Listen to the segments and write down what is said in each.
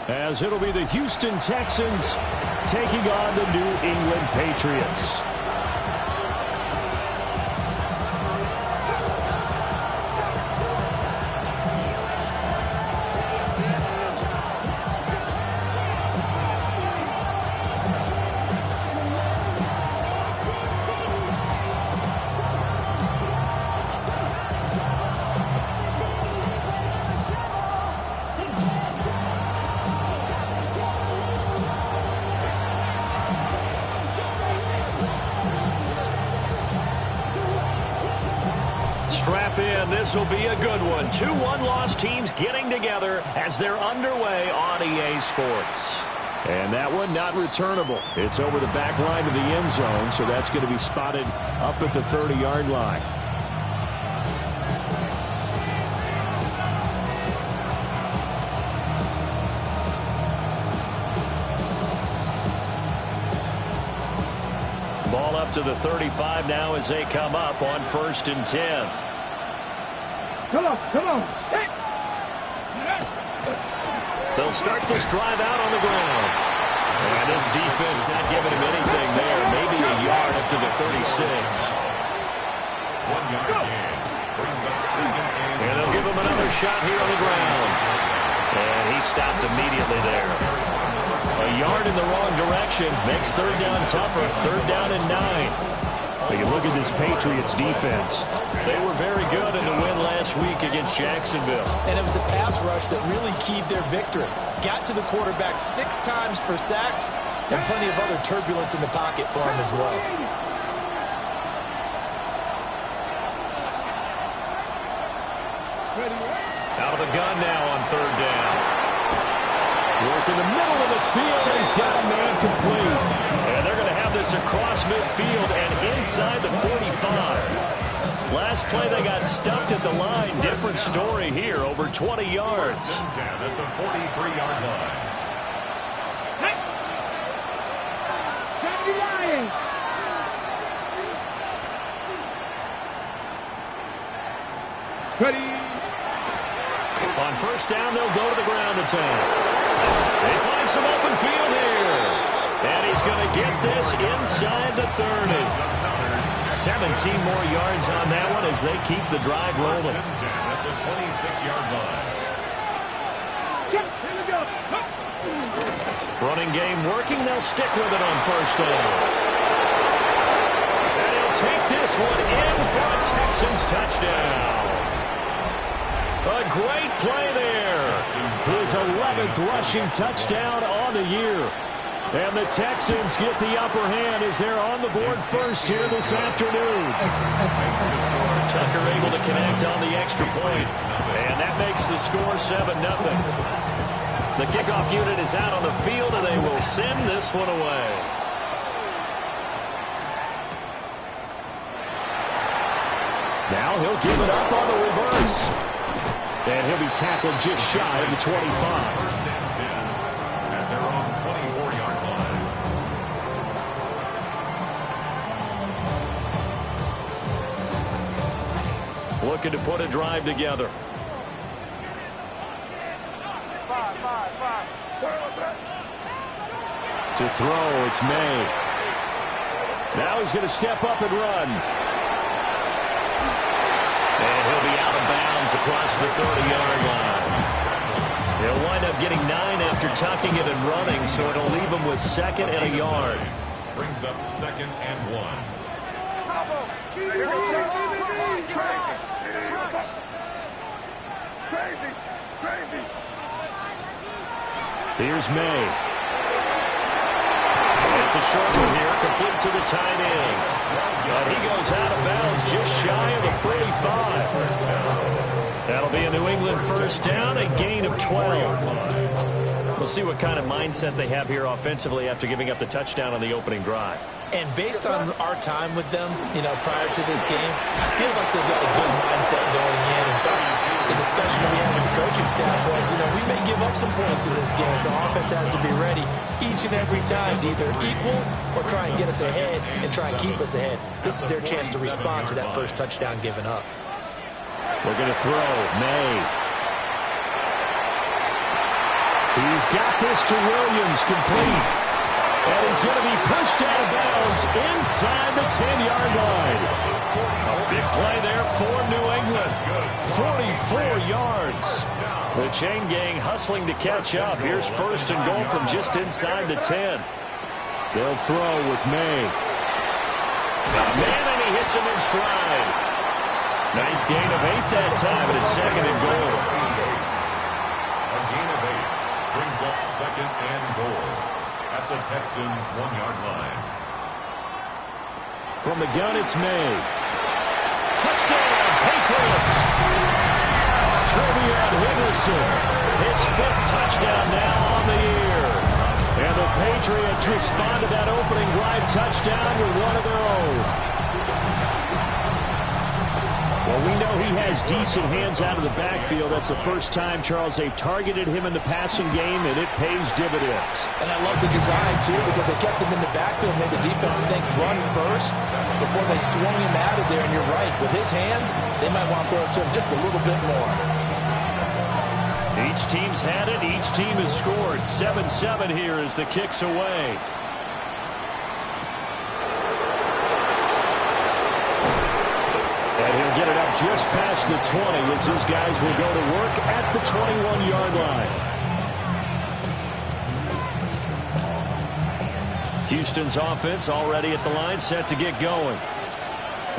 as it'll be the Houston Texans taking on the New England Patriots. Strap in. This will be a good one. 2 one-loss teams getting together as they're underway on EA Sports. And that one not returnable. It's over the back line of the end zone, so that's going to be spotted up at the 30-yard line. Ball up to the 35 now as they come up on 1st and 10. Come on. Hey. They'll start this drive out on the ground. And this defense not giving him anything there. Maybe a yard up to the 36. 1 yard gain. Brings up 2nd And they'll give him another shot here on the ground. And he stopped immediately there. A yard in the wrong direction makes 3rd down tougher. 3rd down and 9. So you look at this Patriots defense. They were very good in the win last week against Jacksonville. And it was the pass rush that really keyed their victory. Got to the quarterback 6 times for sacks and plenty of other turbulence in the pocket for him as well. Out of the gun now on 3rd down. Work in the middle of the field, and he's got a man complete. And they're going to have this across midfield and inside the 45. Last play they got stuffed at the line. Different story here, over 20 yards. 1st and 10 at the 43-yard line. Ready. On 1st down, they'll go to the ground attack. They find some open field here. And he's going to get this inside the 30. 17 more yards on that one as they keep the drive rolling. 1st and 10 at the 26-yard line. Here we go. Running game working. They'll stick with it on 1st down. And he'll take this one in for a Texans touchdown. A great play there. His 11th rushing touchdown on the year. And the Texans get the upper hand as they're on the board first here this afternoon. Tucker able to connect on the extra point. And that makes the score 7-0. The kickoff unit is out on the field, and they will send this one away. Now he'll give it up on the reverse. And he'll be tackled just shy of the 25. 1st and 10 at their own 24-yard line. Looking to put a drive together. To throw, it's May. Now he's going to step up and run. And he'll be out of bounds across the 30-yard line. He'll wind up getting 9 after tucking it and running, so it'll leave him with 2nd and a yard. Brings up 2nd and 1. Here's May. It's a short one here, complete to the tight end. But he goes out of bounds just shy of the 45. That'll be a New England 1st down, a gain of 12. We'll see what kind of mindset they have here offensively after giving up the touchdown on the opening drive. And based on our time with them, prior to this game, I feel like they've got a good mindset going in. In fact, the discussion we had with the coaching staff was, we may give up some points in this game, so offense has to be ready each and every time to either equal or try and get us ahead and try and keep us ahead. This is their chance to respond to that first touchdown given up. We're going to throw. May. He's got this to Williams, complete. And he's going to be pushed out of bounds inside the 10-yard line. A big play there for New England. 44 yards. The chain gang hustling to catch up. Here's first and goal from just inside the 10. They'll throw with May. Man, and he hits him in stride. Nice gain of 8 that time, and it's second and goal. A gain of 8 brings up second and goal at the Texans' 1-yard line. From the gun, it's May. Touchdown, Patriots! Trevion Henderson, his 5th touchdown now on the year. And the Patriots respond to that opening drive touchdown with one of their own. Well, we know he has decent hands out of the backfield. That's the first time, Charles, they've targeted him in the passing game, and it pays dividends. And I love the design, too, because they kept him in the backfield, made the defense think run first before they swung him out of there. And you're right, with his hands, they might want to throw it to him just a little bit more. Each team's had it. Each team has scored. 7-7 here as the kick's away. And he'll get it up just past the 20 as his guys will go to work at the 21-yard line. Houston's offense already at the line, set to get going.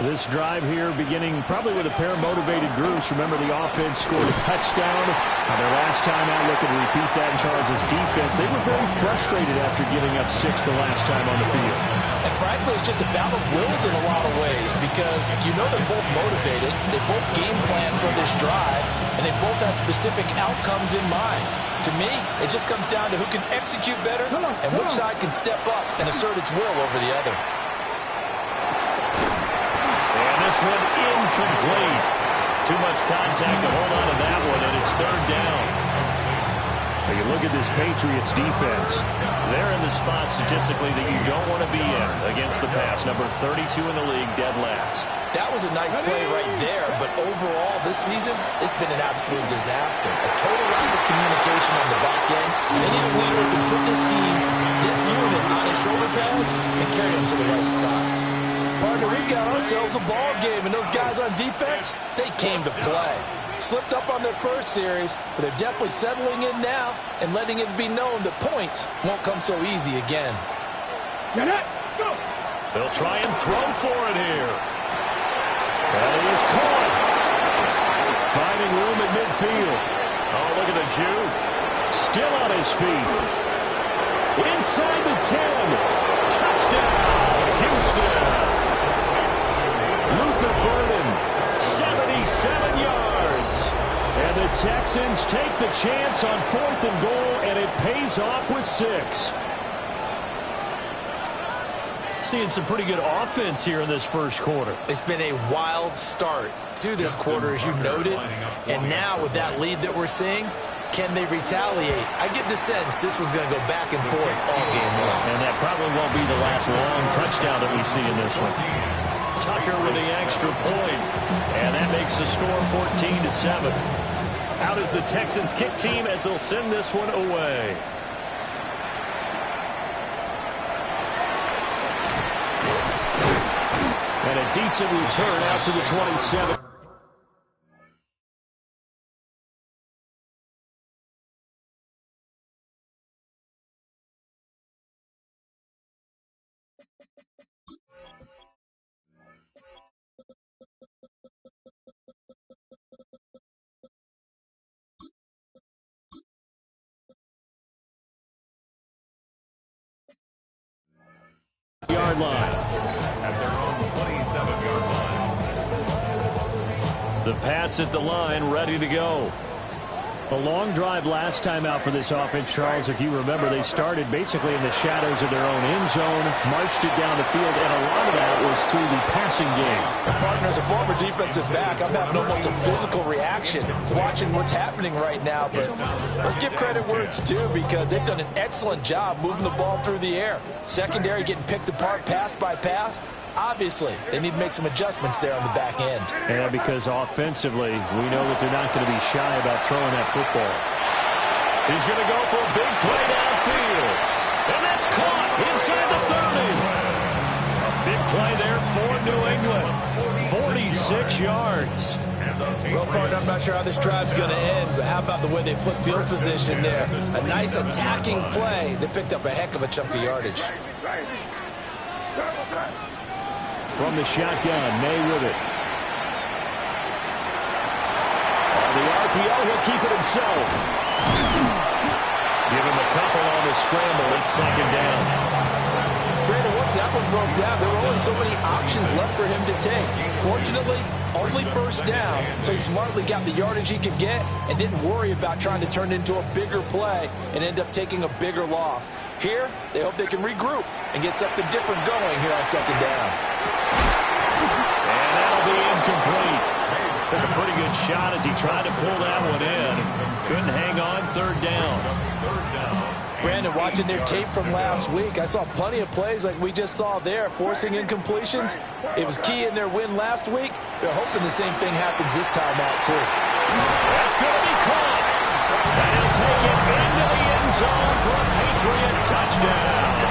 This drive here beginning probably with a pair of motivated groups. Remember, the offense scored a touchdown their last time out. Looking to repeat that in Charles' defense. They were very frustrated after giving up 6 the last time on the field. And frankly, it's just a battle of wills in a lot of ways because you know they're both motivated. They both game plan for this drive, and they both have specific outcomes in mind. To me, it just comes down to who can execute better and which side can step up and assert its will over the other. And this one incomplete. Too much contact to hold on to that one, and it's third down. Now you look at this Patriots defense. They're in the spot statistically that you don't want to be in against the pass. Number 32 in the league, dead last. That was a nice play right there, but overall this season, it's been an absolute disaster. A total lack of communication on the back end. They need a leader who can put this team, this unit on his shoulder pads and carry them to the right spots. Partner, we've got ourselves a ball game, and those guys on defense, they came to play. Slipped up on their first series, but they're definitely settling in now and letting it be known that points won't come so easy again. Let's go. They'll try and throw for it here. And he is caught. Finding room at midfield. Oh, look at the juke. Still on his feet. Inside the 10. Touchdown, Houston. Luther Burden, 77 yards. And the Texans take the chance on 4th and goal, and it pays off with 6. Seeing some pretty good offense here in this first quarter. It's been a wild start to this quarter, as you noted. And now with that lead that we're seeing, can they retaliate? I get the sense this one's going to go back and forth all game long. And that probably won't be the last long touchdown that we see in this one. Tucker with the extra point, and that makes the score 14-7. Out is the Texans kick team as they'll send this one away. And a decent return out to the 27. Yard line. At their own 27-yard line. The Pats at the line, ready to go. A long drive last time out for this offense, Charles. If you remember, they started basically in the shadows of their own end zone, marched it down the field, and a lot of that was through the passing game. Partner, as a former defensive back, I'm having almost a physical reaction watching what's happening right now. But let's give credit where it's due because they've done an excellent job moving the ball through the air. Secondary getting picked apart pass by pass. Obviously, they need to make some adjustments there on the back end. Yeah, because offensively, we know that they're not going to be shy about throwing that football. He's going to go for a big play downfield. And that's caught inside the 30. Big play there for New England. 46 yards. Well, partner, I'm not sure how this drive's going to end, but how about the way they flip field position there? A nice attacking play. They picked up a heck of a chunk of yardage. From the shotgun, May with it. On the RPO, he'll keep it himself. Give him a couple on the scramble. It's second down. Brandon, once that one broke down, there were only so many options left for him to take. Fortunately, only first down, so he smartly got the yardage he could get and didn't worry about trying to turn it into a bigger play and end up taking a bigger loss. Here, they hope they can regroup and get something different going here on second down. And that'll be incomplete. Took a pretty good shot as he tried to pull that one in. Couldn't hang on, third down. Brandon, watching their tape from last week, I saw plenty of plays like we just saw there, forcing incompletions. It was key in their win last week. They're hoping the same thing happens this time out, too. That's going to be caught. And he'll take it into the end zone for a Patriot touchdown.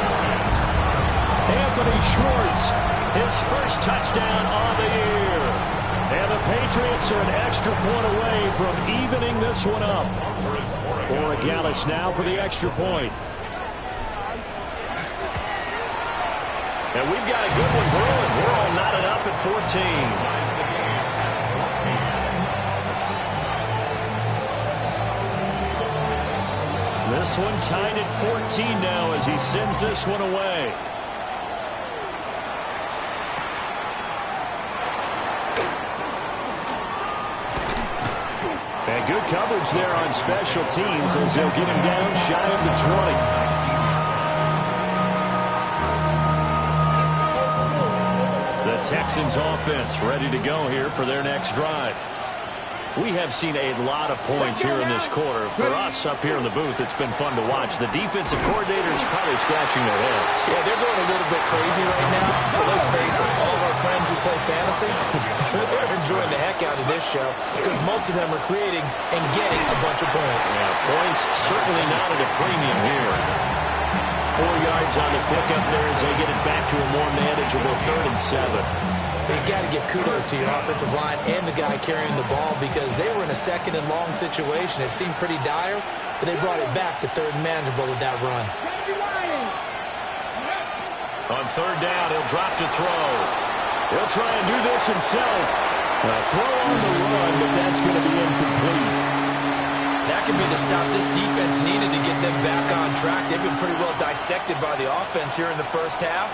Anthony Schwartz, his first touchdown on the year. And the Patriots are an extra point away from evening this one up. Borregales now for the extra point. And we've got a good one brewing. We're all knotted up at 14. This one tied at 14 now as he sends this one away. And good coverage there on special teams as they'll get him down shy of the 20. The Texans offense ready to go here for their next drive. We have seen a lot of points here in this quarter. For us up here in the booth, it's been fun to watch. The defensive coordinators probably scratching their heads. Yeah, they're going a little bit crazy right now. But let's face it, all of our friends who play fantasy, they're enjoying the heck out of this show because most of them are creating and getting a bunch of points. Yeah, points certainly not at a premium here. 4 yards on the pickup there as they get it back to a more manageable 3rd and 7. You got to give kudos to your offensive line and the guy carrying the ball because they were in a second and long situation. It seemed pretty dire, but they brought it back to 3rd and manageable with that run. On 3rd down, he'll drop to throw. He'll try and do this himself. A throw on the run, but that's going to be incomplete. That could be the stop this defense needed to get them back on track. They've been pretty well dissected by the offense here in the first half.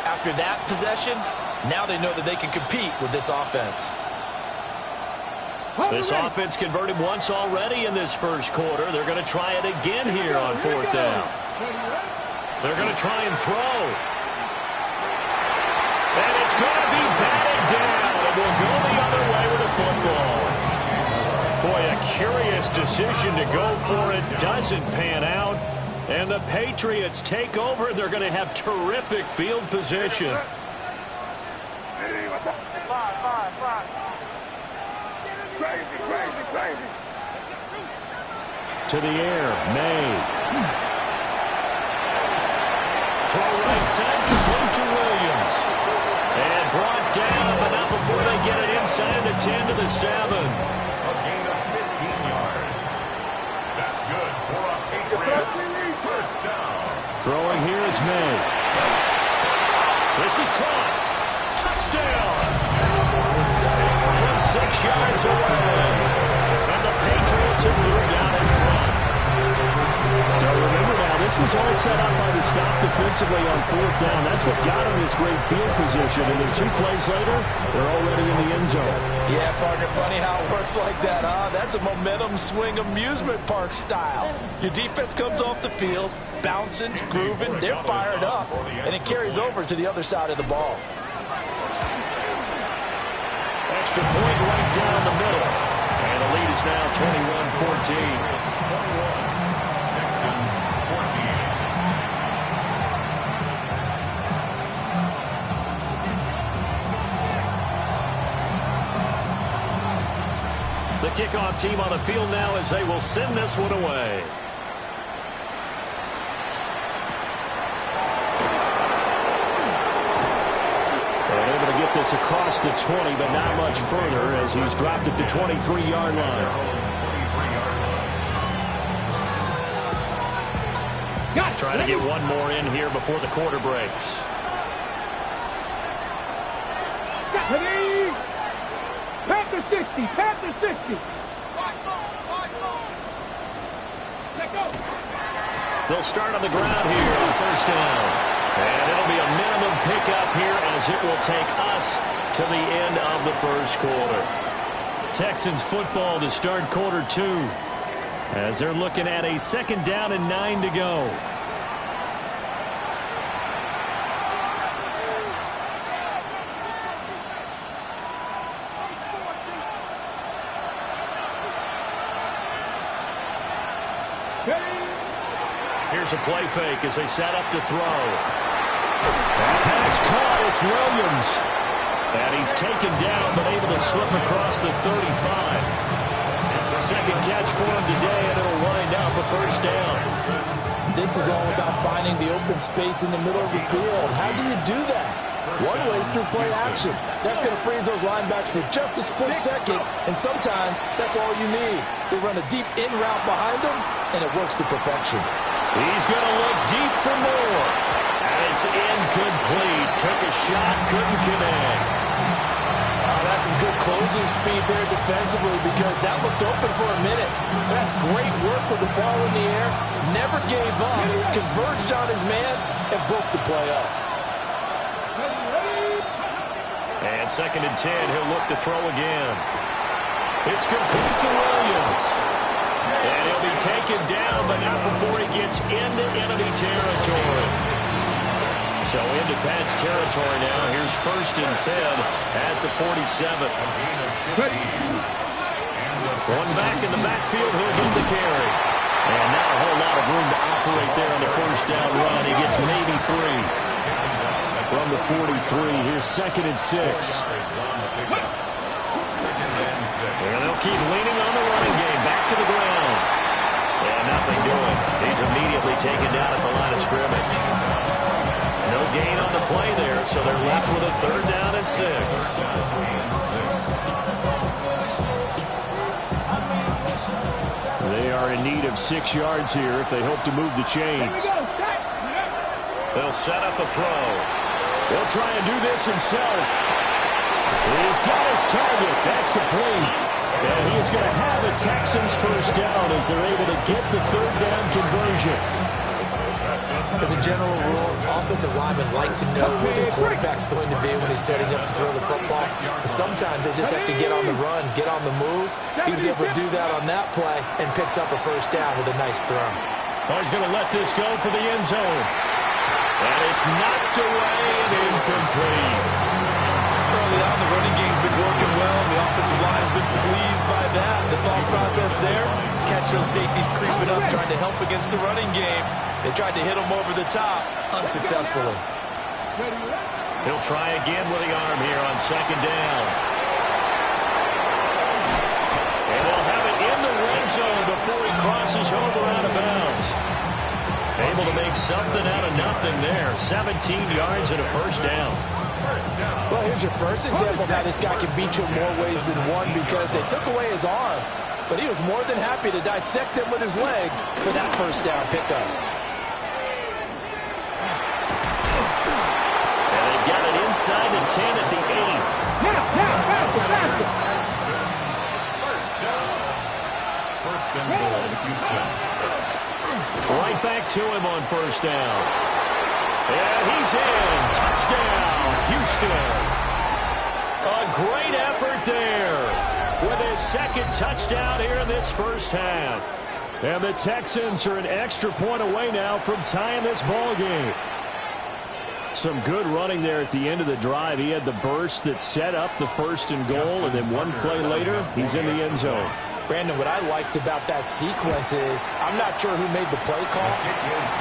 After that possession, now they know that they can compete with this offense. This offense converted once already in this first quarter. They're going to try it again here on 4th down. They're going to try and throw. And it's going to be batted down. It will go the other way with the football. Boy, a curious decision to go for it. Doesn't pan out. And the Patriots take over. They're going to have terrific field position. To the air, May. Throw right side, complete to Williams. And brought down, but not before they get it inside the 10 to the 7. A gain of 15 yards. That's good for a Patriots first down. Throwing here is May. This is caught. Touchdown. From 6 yards away. And the Patriots have moved out in front. So remember now, this was all set up by the stop defensively on 4th down. That's what got them this great field position. And then 2 plays later, they're already in the end zone. Yeah, partner, funny how it works like that, huh? That's a momentum swing amusement park style. Your defense comes off the field, bouncing, grooving, they're fired up, and it carries over to the other side of the ball. Extra point right down the middle. And the lead is now 21-14. Texans 14. The kickoff team on the field now as they will send this one away. this across the 20, but not much further as he's dropped it to 23-yard line. Trying to get one more in here before the quarter breaks. Ready? Panther 60, Panther 60. Let go. They'll start on the ground here on first down. And it'll be a minimum pickup here as it will take us to the end of the first quarter. Texans football to start quarter 2 as they're looking at a 2nd down and 9 to go. Here's a play fake as they set up to throw. That pass caught. It's Williams. And he's taken down but able to slip across the 35. Second catch for him today, and it'll wind up a first down. This is all about finding the open space in the middle of the field. How do you do that? One way is through play action. That's going to freeze those linebacks for just a split second, and sometimes that's all you need. They run a deep in route behind them, and it works to perfection. He's going to look deep for more. And it's incomplete. Took a shot, couldn't connect. Oh, that's some good closing speed there defensively because that looked open for a minute. That's great work with the ball in the air. Never gave up. Converged on his man and broke the play up. And 2nd and 10, he'll look to throw again. It's complete to Williams. And he'll be taken down, but not before he gets into enemy territory. So into Pat's territory now. Here's 1st and 10 at the 47. One back in the backfield, he'll get the carry. And not a whole lot of room to operate there on the first down run. He gets maybe 3. From the 43, here's 2nd and 6. And they'll keep leaning on the running game. Back to the ground. And nothing doing. He's immediately taken down at the line of scrimmage. No gain on the play there, so they're left with a 3rd down and 6. They are in need of 6 yards here if they hope to move the chains. They'll set up a throw. He'll try and do this himself. He's got his target. That's complete. And he is going to have a Texans first down as they're able to get the 3rd down conversion. As a general rule, offensive linemen like to know where their quarterback's going to be when he's setting up to throw the football. But sometimes they just have to get on the run, get on the move. He was able to do that on that play and picks up a first down with a nice throw. Oh, he's going to let this go for the end zone. And it's knocked away and incomplete. Early on, the running game's been working well. The offensive line has been pleased by that. The thought process there, catch those safeties creeping up, trying to help against the running game. They tried to hit him over the top, unsuccessfully. He'll try again with the arm here on 2nd down. And they'll have it in the red zone before he crosses over out of bounds. Able to make something out of nothing there. 17 yards and a first down. Well, here's your first example of how this guy can beat you in more ways than one because they took away his arm, but he was more than happy to dissect them with his legs for that first down pickup. And they've got it inside the 10 at the 8. Faster. First and goal, Houston. Right back to him on first down. And he's in. Touchdown, Houston. A great effort there with his 2nd touchdown here in this first half. And the Texans are an extra point away now from tying this ball game. Some good running there at the end of the drive. He had the burst that set up the 1st and goal, and then one play later, he's in the end zone. Brandon, what I liked about that sequence is I'm not sure who made the play call,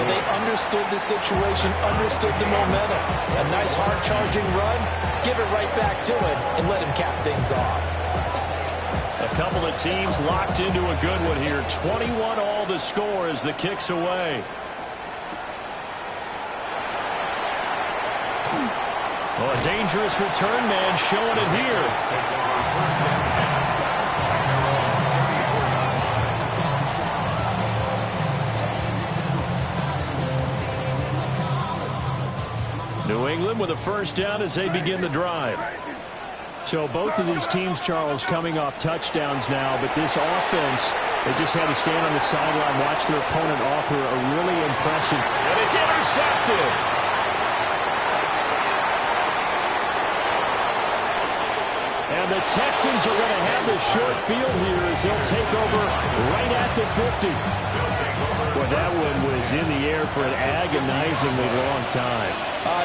but they understood the situation, understood the momentum. A nice hard-charging run, give it right back to him, and let him cap things off. A couple of teams locked into a good one here. 21 all the score as the kick's away. Oh, a dangerous return man showing it here. New England with a first down as they begin the drive. So both of these teams, Charles, coming off touchdowns now, but this offense, they just had to stand on the sideline, watch their opponent offer a really impressive. And it's intercepted. And the Texans are going to have the short field here as they'll take over right at the 50. Well, that one was in the air for an agonizingly long time.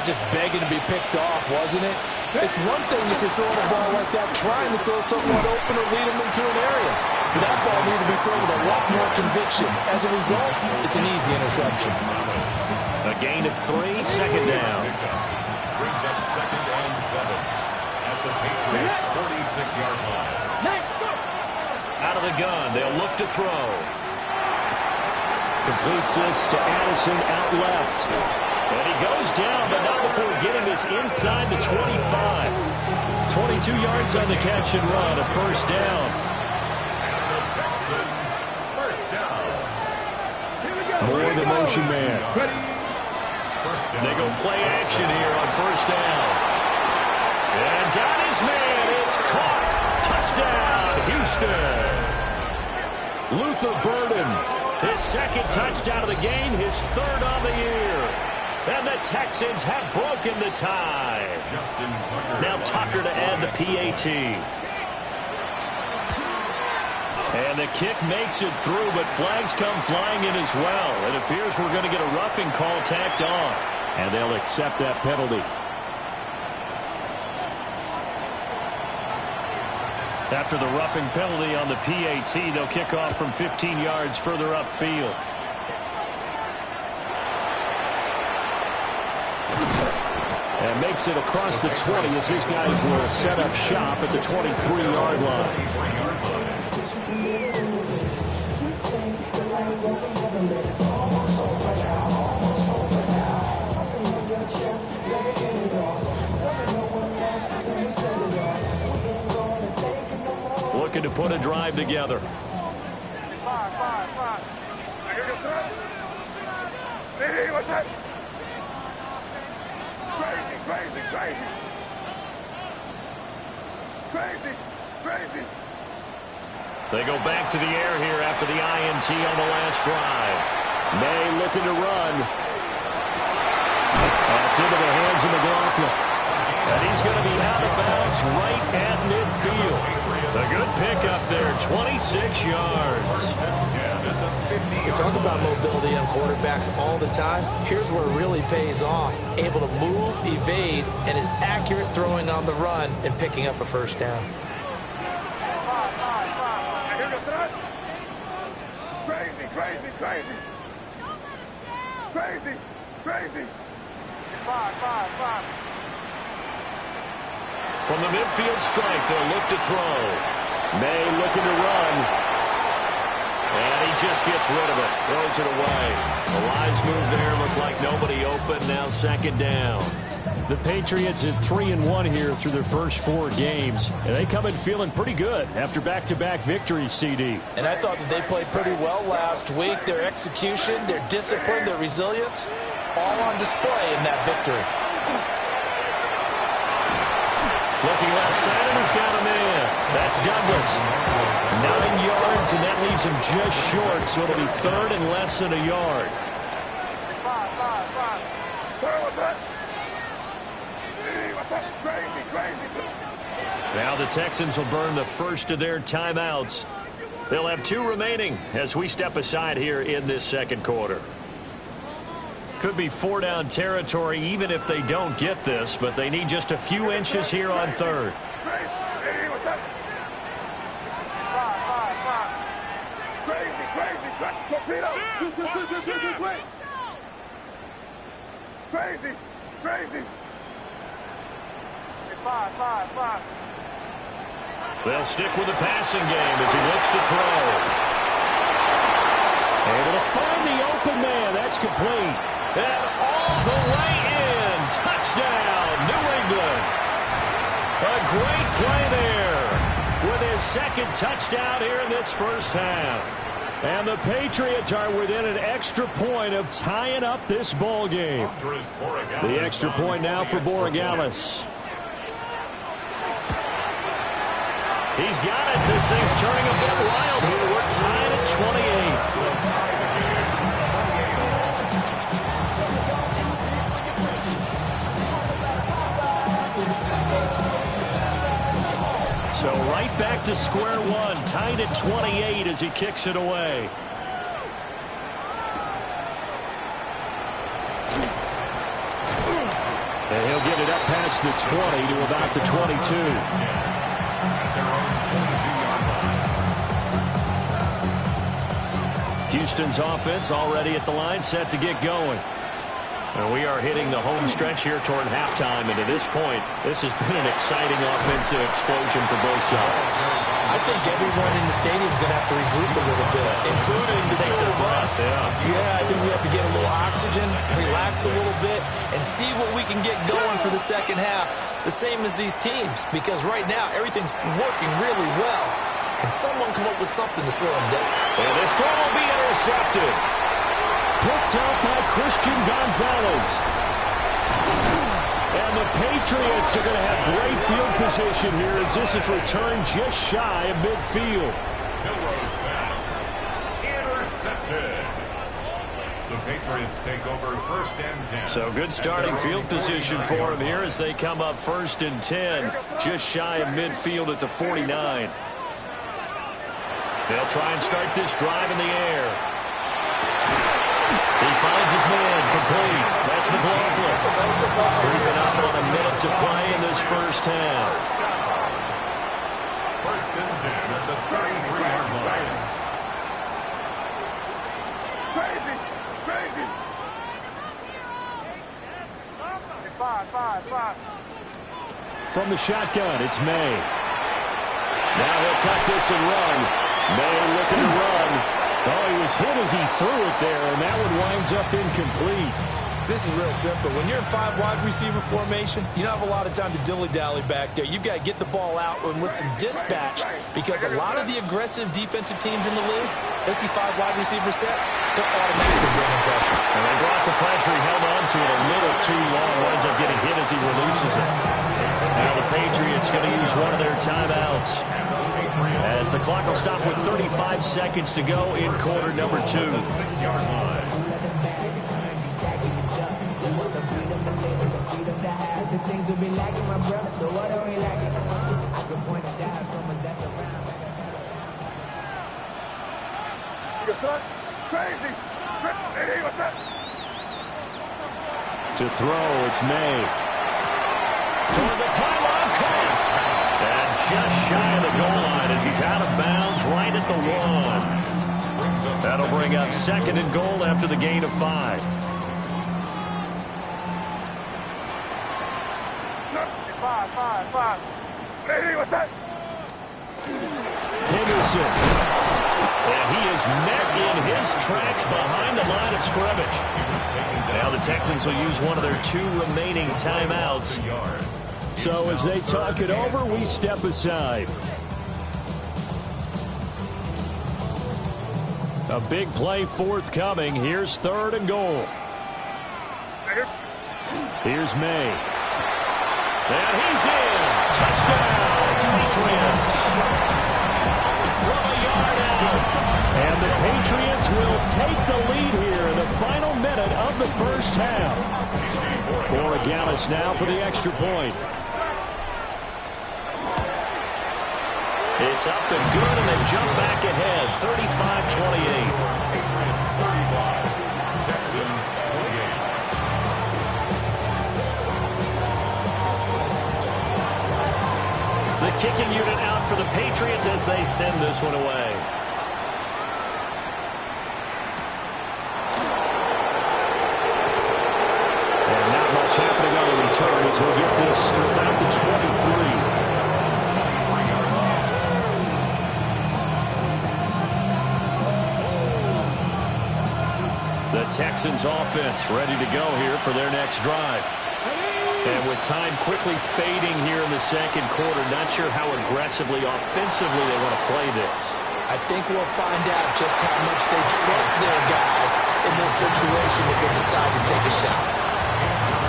Just begging to be picked off, wasn't it? It's one thing if you're throwing a ball like that, trying to throw someone open or lead them into an area. But that ball needs to be thrown with a lot more conviction. As a result, it's an easy interception. A gain of 3, second down. Brings up 2nd and 7 at the Patriots' 46-yard line. Out of the gun, they'll look to throw. Completes this to Addison out left. And he goes down, but not before getting this inside the 25. 22 yards on the catch and run, a first down. And the Texans, first down. More the motion man. First down. They go play action here on first down. And got his man. It's caught. Touchdown, Houston. Luther Burden, his second touchdown of the game, his third on the year. And the Texans have broken the tie. Justin Tucker. Now Tucker to add the PAT. And the kick makes it through, but flags come flying in as well. It appears we're going to get a roughing call tacked on. And they'll accept that penalty. After the roughing penalty on the PAT, they'll kick off from 15 yards further upfield. And makes it across the 20 as these guys will set up shop at the 23-yard line. Looking to put a drive together. Hey, what's that? Crazy, crazy, crazy. Crazy, crazy. They go back to the air here after the INT on the last drive. May looking to run. That's into the hands of McLaughlin. And he's going to be out of bounds right at midfield. A good pickup there, 26 yards. We talk about mobility on quarterbacks all the time. Here's where it really pays off. Able to move, evade, and is accurate throwing on the run and picking up a first down. Crazy, crazy, crazy. Crazy, crazy. From the midfield strike, they'll look to throw. May looking to run. And he just gets rid of it. Throws it away. A wise move there. Looked like nobody open. Now second down. The Patriots at 3-1 here through their first 4 games. And they come in feeling pretty good after back-to-back victories, CD. And I thought that they played pretty well last week. Their execution, their discipline, their resilience, all on display in that victory. Looking left side, and he's got him in. That's Douglas. 9 yards, and that leaves him just short, so it'll be third and less than a yard. What's that? Hey, what's that? Crazy, crazy. Now the Texans will burn the first of their timeouts. They'll have 2 remaining as we step aside here in this second quarter. Could be 4-down territory even if they don't get this, but they need just a few inches here on third. Hey, what's that? Crazy, crazy, crazy. Torpedo. This way. Crazy, crazy. They'll stick with the passing game as he looks to throw. Able to find the open man. That's complete. And all the way in. Touchdown, New England. play there with his second touchdown here in this first half. And the Patriots are within an extra point of tying up this ball game. The extra point now for Borregales. He's got it. This thing's turning a bit wild here. We're tied at 28. So right back to square one, tied at 28 as he kicks it away. And he'll get it up past the 20 to about the 22. Houston's offense already at the line, set to get going. And we are hitting the home stretch here toward halftime, and to this point, this has been an exciting offensive explosion for both sides. I think everyone in the stadium is going to have to regroup a little bit, including the two of us. Yeah, I think we have to get a little oxygen, relax a little bit, and see what we can get going for the second half, the same as these teams, because right now everything's working really well. Can someone come up with something to slow them down? And this throw will be intercepted. Picked up by Christian Gonzalez. And the Patriots are going to have great field position here as this is returned just shy of midfield. Milrose pass. Intercepted. The Patriots take over 1st and 10. So good starting field position for them here as they come up 1st and 10. Just shy of midfield at the 49. They'll try and start this drive in the air. He finds his man, complete. That's McLaughlin. Creeping up on a minute to play in this first half. 1st and 10 at the 33-yard line. Crazy! Crazy! 5. From the shotgun, it's May. Now he'll tuck this and run. May looking to run. Oh, he was hit as he threw it there, and that one winds up incomplete. This is real simple. When you're in 5 wide receiver formation, you don't have a lot of time to dilly-dally back there. You've got to get the ball out and with some dispatch, because a lot of the aggressive defensive teams in the league, they see 5 wide receiver sets, they're automatically bringing pressure. And they brought the pressure. He held on to it a little too long. Winds up getting hit as he releases it. Now the Patriots going to use one of their timeouts, as the clock will stop with 35 seconds to go in quarter number 2. 6-yard line. Things will be lacking my brother, so what are we lacking? I can point it down, so much that's around. You son? Crazy! Hey, what's that? To throw, it's May. Toward the pylon, caught. And just shy of the goal line as he's out of bounds right at the 1. That'll bring up 2nd and goal after the gain of 5. Five. Hey, what's that? Henderson. And he is met in his tracks behind the line of scrimmage. Now the Texans will use one of their 2 remaining timeouts. So as they talk it over, we step aside. A big play forthcoming. Here's 3rd and goal. Here's May. And he's in. Touchdown, Patriots. From a yard out. And the Patriots will take the lead here in the final minute of the first half. Borregales now for the extra point. It's up and good, and they jump back ahead, 35-28. Texans 28. The kicking unit out for the Patriots as they send this one away. And not much happening on the return as he'll get this to about the 23. The Texans offense ready to go here for their next drive. And with time quickly fading here in the second quarter, not sure how aggressively, offensively they want to play this. I think we'll find out just how much they trust their guys in this situation if they decide to take a shot.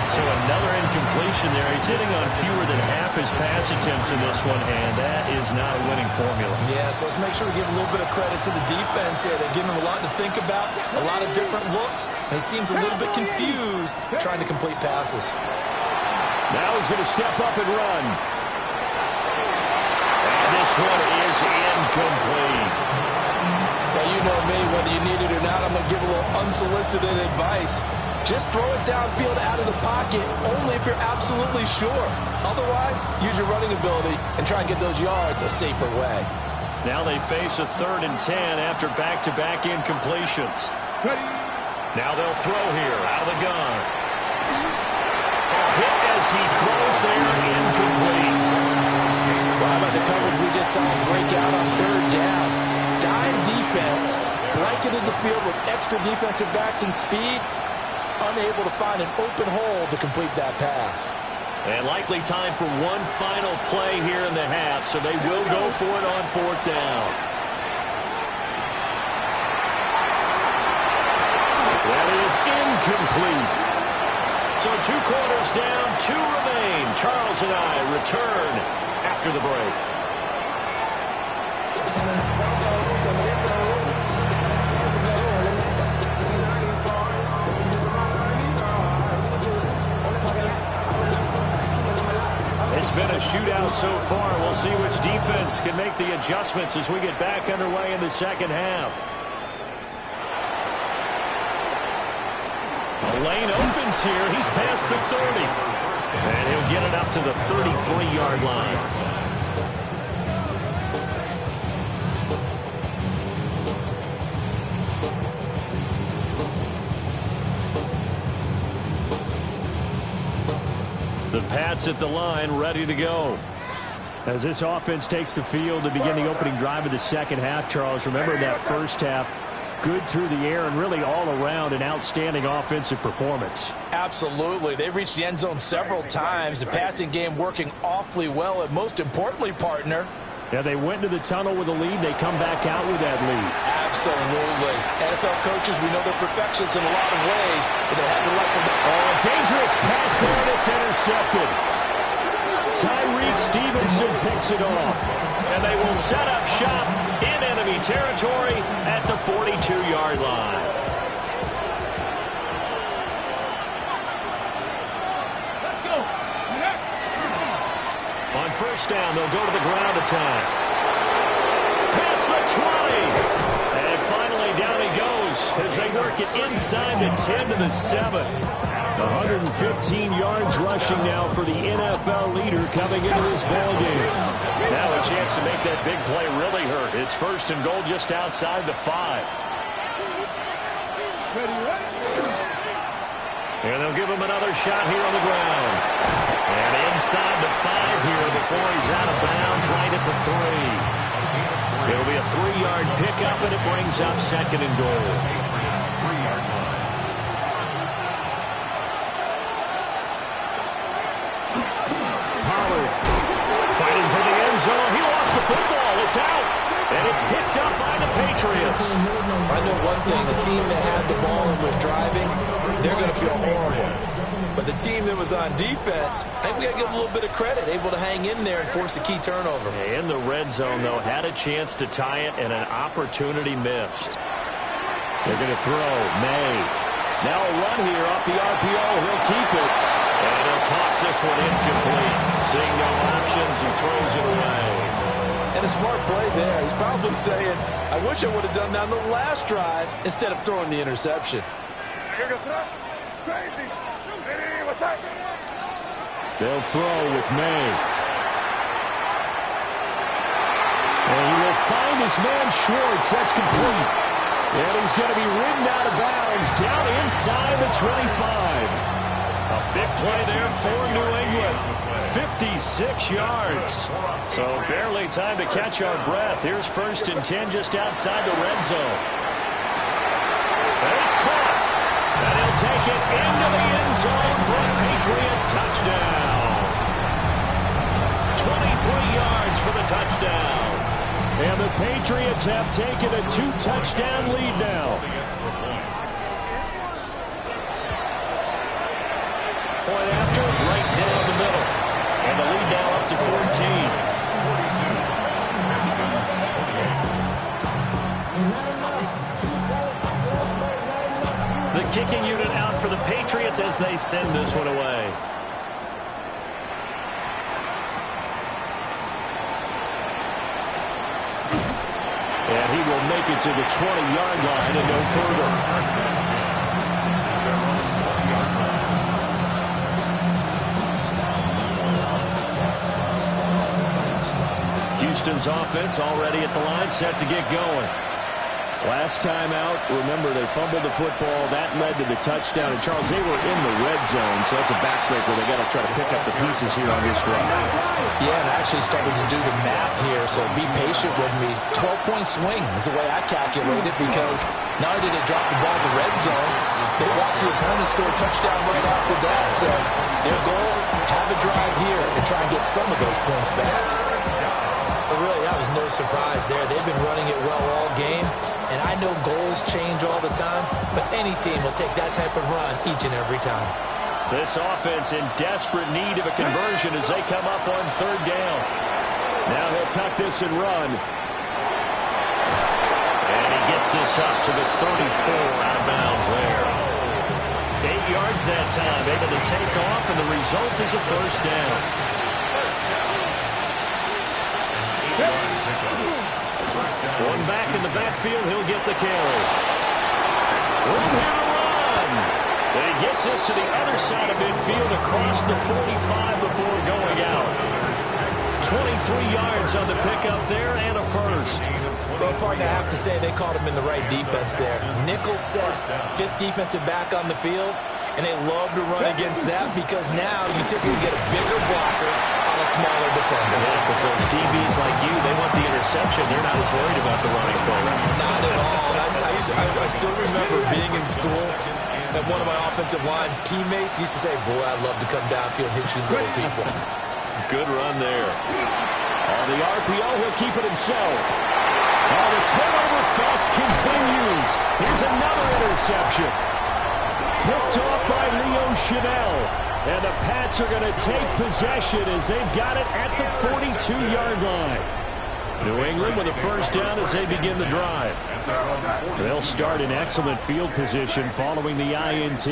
So another incompletion there. He's hitting on fewer than half his pass attempts in this one, and that is not a winning formula. Yeah, so let's make sure we give a little bit of credit to the defense here. They're giving him a lot to think about, a lot of different looks, and he seems a little bit confused trying to complete passes. Now he's going to step up and run. And this one is incomplete. Well, you know me, whether you need it or not, I'm going to give a little unsolicited advice. Just throw it downfield out of the pocket only if you're absolutely sure. Otherwise, use your running ability and try and get those yards a safer way. Now they face a 3rd and 10 after back-to-back incompletions. Now they'll throw here out of the gun. Hit as he throws there, incomplete. Well, how about the coverage we just saw break out on 3rd down? Dime defense, blanketed the field with extra defensive backs and speed, unable to find an open hole to complete that pass. And likely time for one final play here in the half, so they will go for it on 4th down. That is incomplete. So 2 quarters down, 2 remain. Charles and I return after the break. It's been a shootout so far. We'll see which defense can make the adjustments as we get back underway in the second half. The lane opens here. He's past the 30. And he'll get it up to the 33-yard line. The Pats at the line, ready to go. As this offense takes the field to begin the opening drive of the second half, Charles, remember that first half, good through the air and really all around an outstanding offensive performance. Absolutely. They reached the end zone several times. The passing game working awfully well, and most importantly, partner, yeah, they went into the tunnel with a lead. They come back out with that lead. Absolutely. NFL coaches, we know they're perfectionists in a lot of ways, but they have to like them. Oh, a dangerous pass there, and it's intercepted. Tyreek Stevenson picks it off. And they will set up shop in enemy territory at the 42-yard line. On 1st down, they'll go to the ground attack. Past the 20. And finally, down he goes as they work it inside the 10 to the 7. 115 yards rushing now for the NFL leader coming into this ballgame. Now a chance to make that big play really hurt. It's 1st and goal just outside the 5. And they'll give him another shot here on the ground. And inside the 5 here before he's out of bounds right at the 3. It'll be a 3-yard pickup, and it brings up 2nd and goal. Fighting for the end zone. He lost the football. It's out. And it's picked up by the Patriots. I know one thing. The team that had the ball and was driving, they're going to feel horrible. But the team that was on defense, I think we got to give a little bit of credit, able to hang in there and force a key turnover. In the red zone, though, had a chance to tie it and an opportunity missed. They're going to throw. May. Now a run here off the RPO. He'll keep it. And he'll toss this one incomplete. Seeing no options, he throws it away. And a smart play there. He's probably saying, I wish I would have done that on the last drive instead of throwing the interception. They'll throw with May. And he will find his man Schwartz. That's complete. And he's going to be ridden out of bounds down inside the 25. A big play there for New England. 56 yards. So barely time to catch our breath. Here's 1st and 10 just outside the red zone. And it's caught. And he'll take it into the end zone for a Patriot touchdown. touchdown. And the Patriots have taken a 2-touchdown lead now. Point after, right down the middle. And the lead now up to 14. The kicking unit out for the Patriots as they send this one away. And he will make it to the 20-yard line and no further. Houston's offense already at the line, set to get going. Last time out, remember, they fumbled the football. That led to the touchdown. And, Charles, they were in the red zone, so that's a backbreaker. They got to try to pick up the pieces here on this run. Yeah, and I actually started to do the math here, so be patient with me. 12-point swing is the way I calculate it, because not only did they drop the ball in the red zone, they watched the opponent score a touchdown right after that. So their goal, have a drive here and try and get some of those points back. But really, that was no surprise there. They've been running it well all game. And I know goals change all the time, but any team will take that type of run each and every time. This offense in desperate need of a conversion as they come up on third down. Now he'll tuck this and run. And he gets this up to the 34 out of bounds there. 8 yards that time, able to take off, and the result is a first down. One back in the backfield, he'll get the carry. Room here to run. And he gets this to the other side of midfield across the 45 before going out. 23 yards on the pickup there and a first. Well, partner, I have to say they caught him in the right defense there. Nickel set, fifth defensive back on the field, and they love to run against that because now you typically get a bigger blocker on a smaller defender. Yeah, because those DBs like you, they want the interception. They're not as worried about the running play. Not at all. I still remember being in school, and one of my offensive line teammates used to say, boy, I'd love to come downfield and hit you little people. Good run there. On the RPO, he'll keep it himself. Oh, the turnover fest continues. Here's another interception. Picked off by Leo Chanel. And the Pats are going to take possession as they've got it at the 42-yard line. New England with a first down as they begin the drive. They'll start in excellent field position following the INT.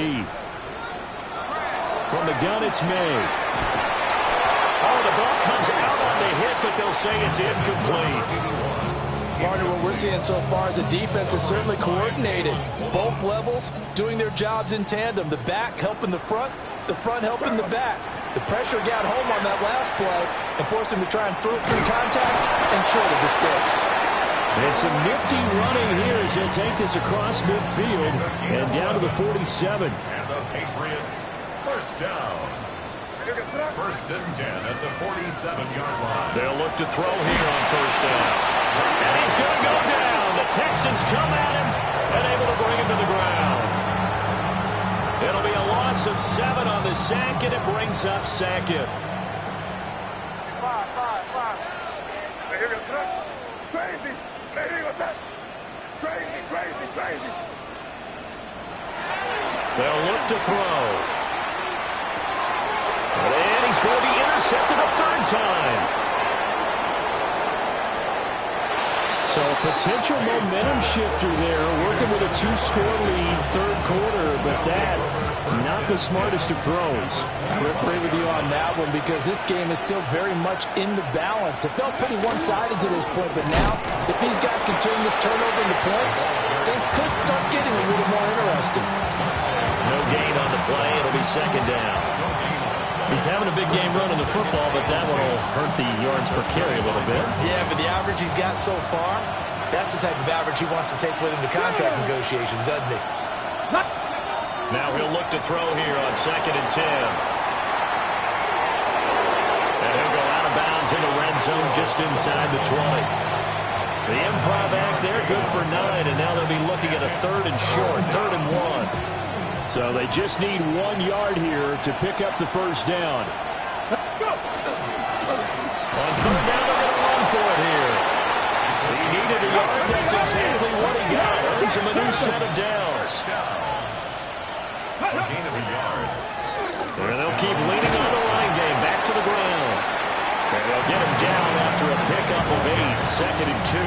From the gun, it's May. Oh, the ball comes out on the hit, but they'll say it's incomplete. Partner, what we're seeing so far is the defense is certainly coordinated. Both levels doing their jobs in tandem. The back helping the front helping the back. The pressure got home on that last play and forced him to try and throw through contact and short of the sticks. And some nifty running here as he'll take this across midfield and down to the 47. And the Patriots, first down. First and 10 at the 47-yard line. They'll look to throw here on first down. And he's going to go down. The Texans come at him and able to bring him to the ground. It'll be a loss of 7 on the sack, and it brings up second. Crazy. Hey, what's that? Crazy. They'll look to throw. And he's going to be intercepted a third time. So a potential momentum shifter there, working with a 2-score lead, third quarter, but that, not the smartest of throws. I would agree with you on that one because this game is still very much in the balance. It felt pretty one-sided to this point, but now, if these guys can turn this turnover into points, things could start getting a little more interesting. No gain on the play. It'll be second down. He's having a big game running the football, but that one will hurt the yards per carry a little bit. Yeah, but the average he's got so far, that's the type of average he wants to take with him to contract negotiations, doesn't he? Now he'll look to throw here on second and 10. And he'll go out of bounds in the red zone just inside the 20. The improv act there, good for 9, and now they'll be looking at a third and short, 3rd and 1. So they just need 1 yard here to pick up the first down. On third down, they're going to run the yard. That's exactly what he got. Earns him a new set of downs. A gain of a yard. And they'll keep leaning on the line game. Back to the ground. And they'll get him down after a pickup of 8. 2nd and 2.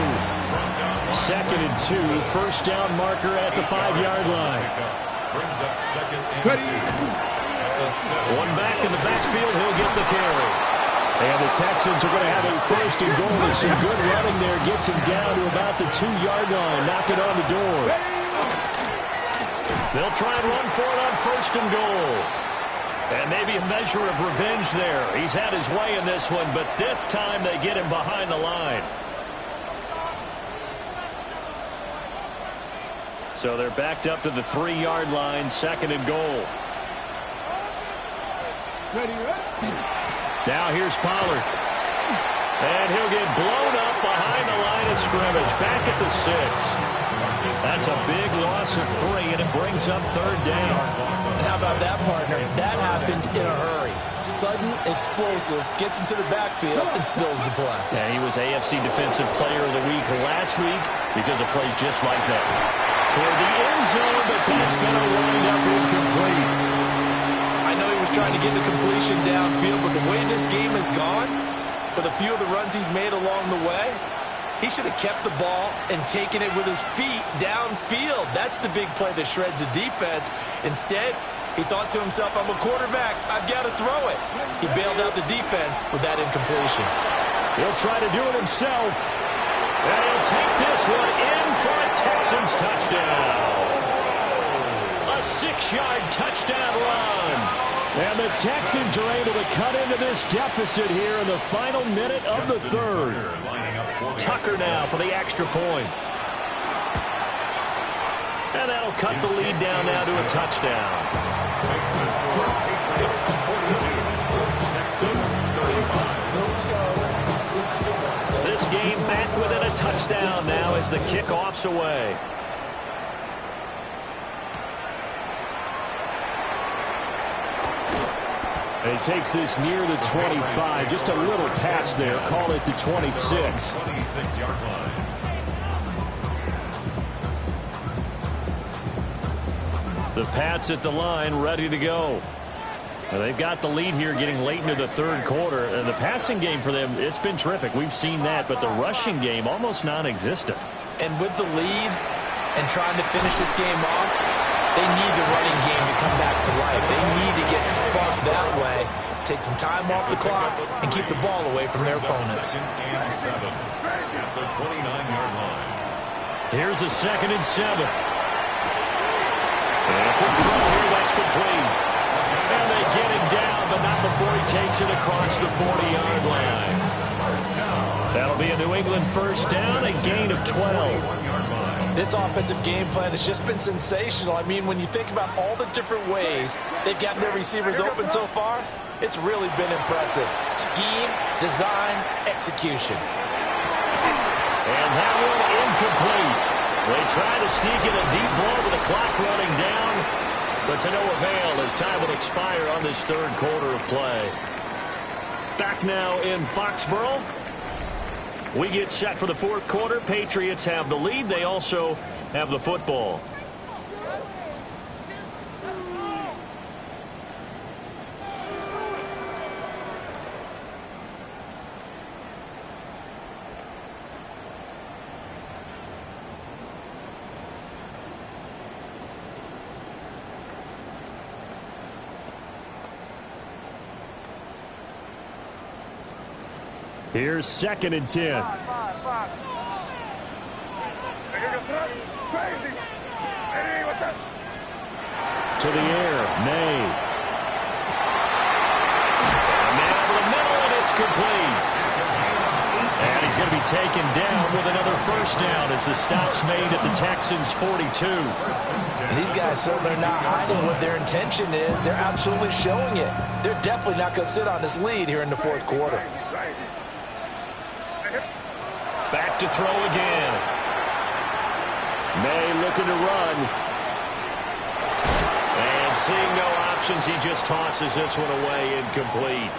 2nd and 2. First down marker at the 5-yard line. Brings up 2nd and 2. One back in the backfield. He'll get the carry. And the Texans are going to have a first and goal with some good running there. Gets him down to about the 2-yard line. Knocking on the door. They'll try and run for it on first and goal. And maybe a measure of revenge there. He's had his way in this one, but this time they get him behind the line. So they're backed up to the 3-yard line, 2nd and goal. Now here's Pollard. And he'll get blown up behind the line of scrimmage. Back at the 6. That's a big loss of 3, and it brings up 3rd down. How about that, partner? That happened in a hurry. Sudden, explosive, gets into the backfield and spills the play. Yeah, he was AFC Defensive Player of the Week last week because of plays just like that. Toward the end zone, but that's going to wind up incomplete. I know he was trying to get the completion downfield, but the way this game has gone, with a few of the runs he's made along the way, he should have kept the ball and taken it with his feet downfield. That's the big play that shreds the defense. Instead, he thought to himself, I'm a quarterback. I've got to throw it. He bailed out the defense with that incompletion. He'll try to do it himself. And he'll take this one in for a Texans touchdown. A 6-yard touchdown run. And the Texans are able to cut into this deficit here in the final minute of the 3rd. Tucker now for the extra point. And that'll cut the lead down now to a touchdown. This game back within a touchdown now as the kickoff's away. And he takes this near the 25. Just a little pass there. Call it the 26. 26-yard line. The Pats at the line, ready to go. And they've got the lead here getting late into the 3rd quarter. And the passing game for them, it's been terrific. We've seen that. But the rushing game, almost non-existent. And with the lead and trying to finish this game off, they need the running game to come back to life. They need to get sparked that way, take some time off the clock, and keep the ball away from their opponents. 2nd and 7 at the 29-yard line. Here's a 2nd and 7. And a quick throw here, that's complete. And they get him down, but not before he takes it across the 40-yard line. That'll be a New England first down, a gain of 12. This offensive game plan has just been sensational. I mean, when you think about all the different ways they've gotten their receivers open so far, it's really been impressive. Scheme, design, execution. And that one incomplete. They try to sneak in a deep ball with the clock running down, but to no avail as time will expire on this 3rd quarter of play. Back now in Foxborough. We get set for the 4th quarter. Patriots have the lead. They also have the football. Here's 2nd and 10. To the air, May. Now to the middle, and it's complete. And he's going to be taken down with another first down as the stop's made at the Texans' 42. And these guys certainly are not hiding what their intention is. They're absolutely showing it. They're definitely not going to sit on this lead here in the 4th quarter. Back to throw again. May looking to run. And seeing no options, he just tosses this one away incomplete.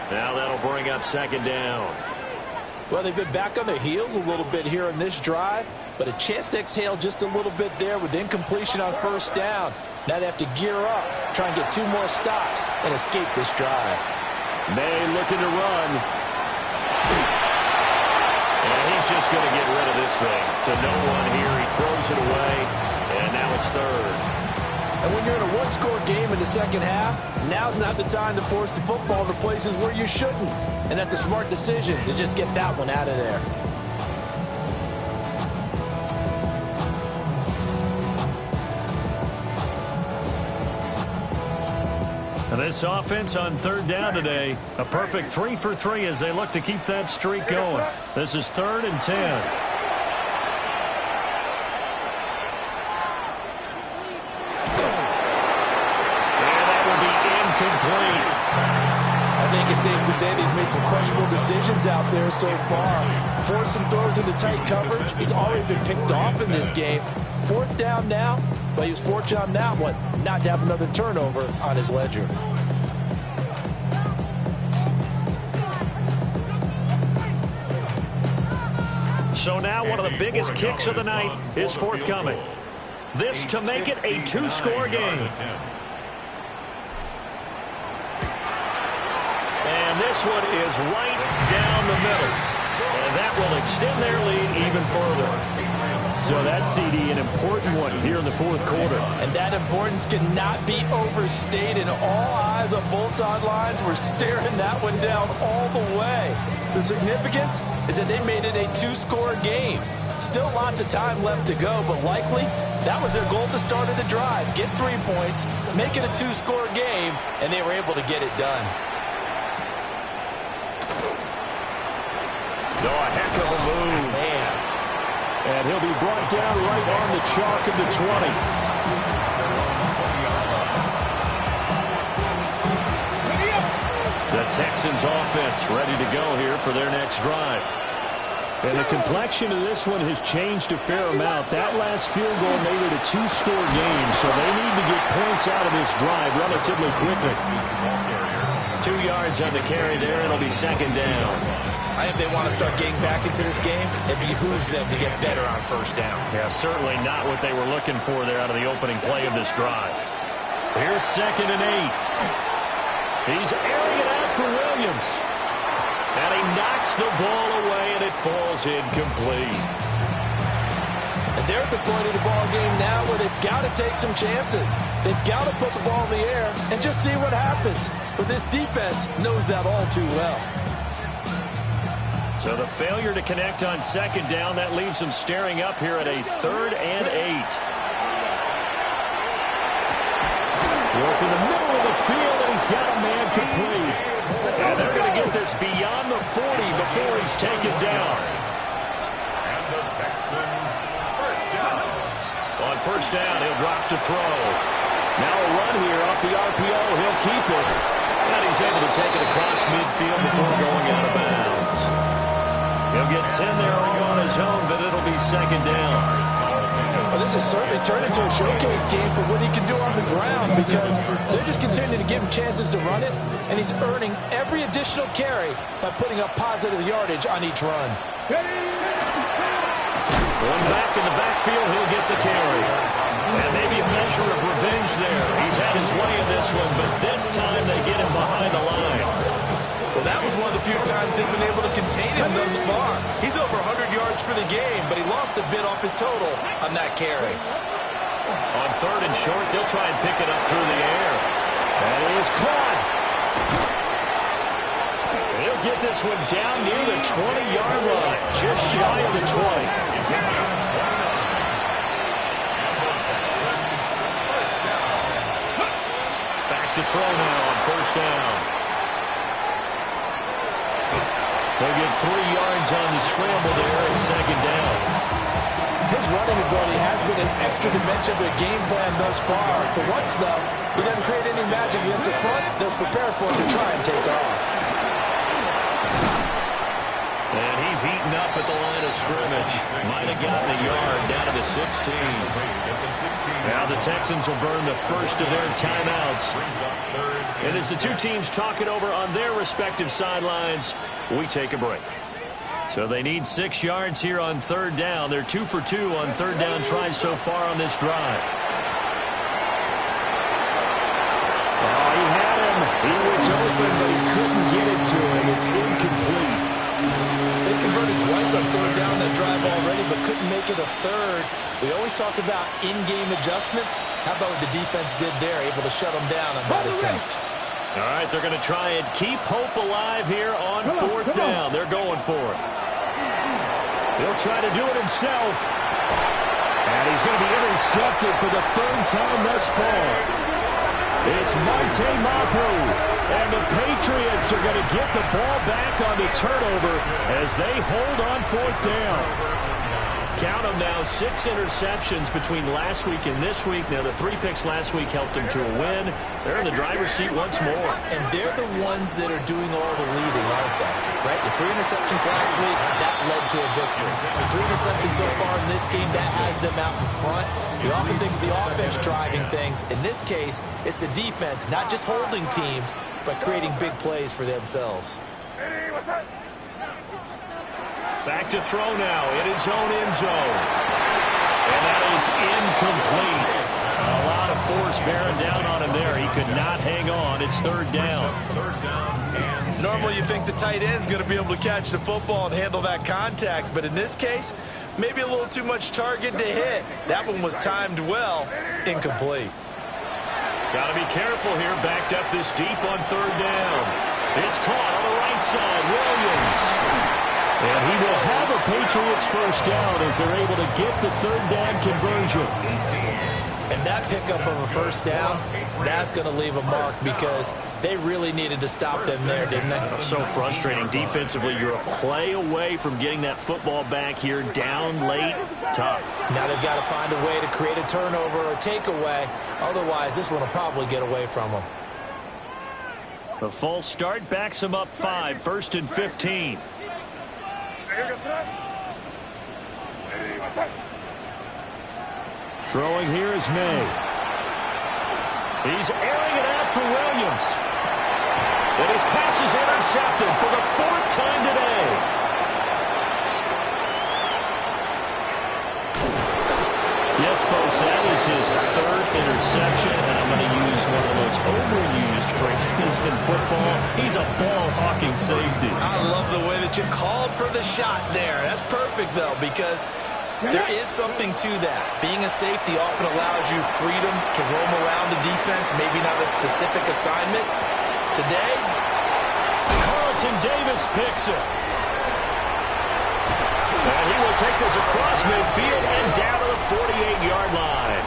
Now that'll bring up 2nd down. Well, they've been back on their heels a little bit here in this drive, but a chance to exhale just a little bit there with incompletion on first down. Now they have to gear up, try and get 2 more stops, and escape this drive. May looking to run. And he's just going to get rid of this thing to no one here. He throws it away, and now it's third. And when you're in a one-score game in the second half, now's not the time to force the football to places where you shouldn't. And that's a smart decision to just get that one out of there. And this offense on third down today, a perfect 3 for 3 as they look to keep that streak going. This is 3rd and 10. I think it's safe to say that he's made some questionable decisions out there so far. Forced some throws into tight coverage. He's already been picked off in this game. 4th down now, but he was fortunate on that one not to have another turnover on his ledger. So now one of the biggest kicks of the night is forthcoming. This to make it a 2-score game. And this one is right down the middle. And that will extend their lead even further. So that, CD, an important one here in the 4th quarter. And that importance cannot be overstated. All eyes on both sidelines were staring that one down all the way. The significance is that they made it a 2-score game. Still lots of time left to go, but likely that was their goal at the start of the drive. Get 3 points, make it a 2-score game, and they were able to get it done. No, a heck of a move. Man. And he'll be brought down right on the chalk of the 20. The Texans offense ready to go here for their next drive. And the complexion of this one has changed a fair amount. That last field goal made it a 2-score game, so they need to get points out of this drive relatively quickly. 2 yards on the carry there. It'll be 2nd down. I think if they want to start getting back into this game, it behooves them to get better on first down. Yeah, certainly not what they were looking for there out of the opening play of this drive. Here's 2nd and 8. He's airing it out for Williams. And he knocks the ball away, and it falls incomplete. And they're at the point of the ball game now where they've got to take some chances. They've got to put the ball in the air and just see what happens. But this defense knows that all too well. So the failure to connect on 2nd down, that leaves them staring up here at a 3rd and 8. Work in the middle of the field, and he's got a man complete. And they're going to get this beyond the 40 before he's taken down. And the Texans first down. On first down, he'll drop to throw. Now a run here off the RPO. He'll keep it. And he's able to take it across midfield before going out of bounds. He'll get 10 there all on his own, but it'll be 2nd down. Well, this has certainly turned into a showcase game for what he can do on the ground because they're just continuing to give him chances to run it, and he's earning every additional carry by putting up positive yardage on each run. Going back in the backfield, he'll get the carry. And maybe a measure of revenge there. He's had his way in this one, but this time they get him behind the line. Well, that was one of the few times they've been able to contain him thus far. He's over 100 yards for the game, but he lost a bit off his total on that carry. On 3rd and short, they'll try and pick it up through the air. And it is caught. He'll get this one down near the 20-yard line, just shy of the 20. Back to throw now on first down. They'll get 3 yards on the scramble there at 2nd down. His running ability has been an extra dimension of their game plan thus far. For once, though, he doesn't create any magic against the front. They're prepared for him to try and take off. And he's heating up at the line of scrimmage. Might have gotten a yard down to the 16. Now the Texans will burn the first of their timeouts. And as the two teams talk it over on their respective sidelines, we take a break. So they need 6 yards here on third down. They're 2 for 2 on third down tries so far on this drive. Oh, he had him. He was open, but he couldn't get it to him. It's incomplete. They converted twice on third down that drive already, but couldn't make it a third. We always talk about in-game adjustments. How about what the defense did there, able to shut them down on that attempt? All right, they're going to try and keep hope alive here on fourth down. They're going for it. He'll try to do it himself. And he's going to be intercepted for the third time thus far. It's Ncaa. And the Patriots are going to get the ball back on the turnover as they hold on fourth down. Count them now, 6 interceptions between last week and this week. Now, the 3 picks last week helped them to a win. They're in the driver's seat once more. And they're the ones that are doing all the leading, aren't they? Right? The 3 interceptions last week, that led to a victory. The 3 interceptions so far in this game, that has them out in front. We often think of the offense driving things. In this case, it's the defense, not just holding teams, but creating big plays for themselves. Hey, what's that? Back to throw now in his own end zone. And that is incomplete. A lot of force bearing down on him there. He could not hang on. It's third down. Normally you think the tight end's going to be able to catch the football and handle that contact, but in this case, maybe a little too much target to hit. That one was timed well. Incomplete. Got to be careful here. Backed up this deep on third down. It's caught on the right side. Williams. And he will have a Patriots first down as they're able to get the third down conversion. And that pickup of a first down, that's going to leave a mark because they really needed to stop them there, didn't they? So frustrating. Defensively, you're a play away from getting that football back here down late. Tough. Now they've got to find a way to create a turnover or a takeaway. Otherwise, this one will probably get away from them. The false start backs him up 5, 1st and 15. Throwing here is May. He's airing it out for Williams. And his pass is intercepted for the 4th time today. Yes, folks, that is his 3rd interception, and I'm going to use one of the most overused phrases in football. He's a ball-hawking safety. I love the way that you called for the shot there. That's perfect, though, because there is something to that. Being a safety often allows you freedom to roam around the defense, maybe not a specific assignment. Today, Carlton Davis picks it. And he will take this across midfield and down to the 48-yard line.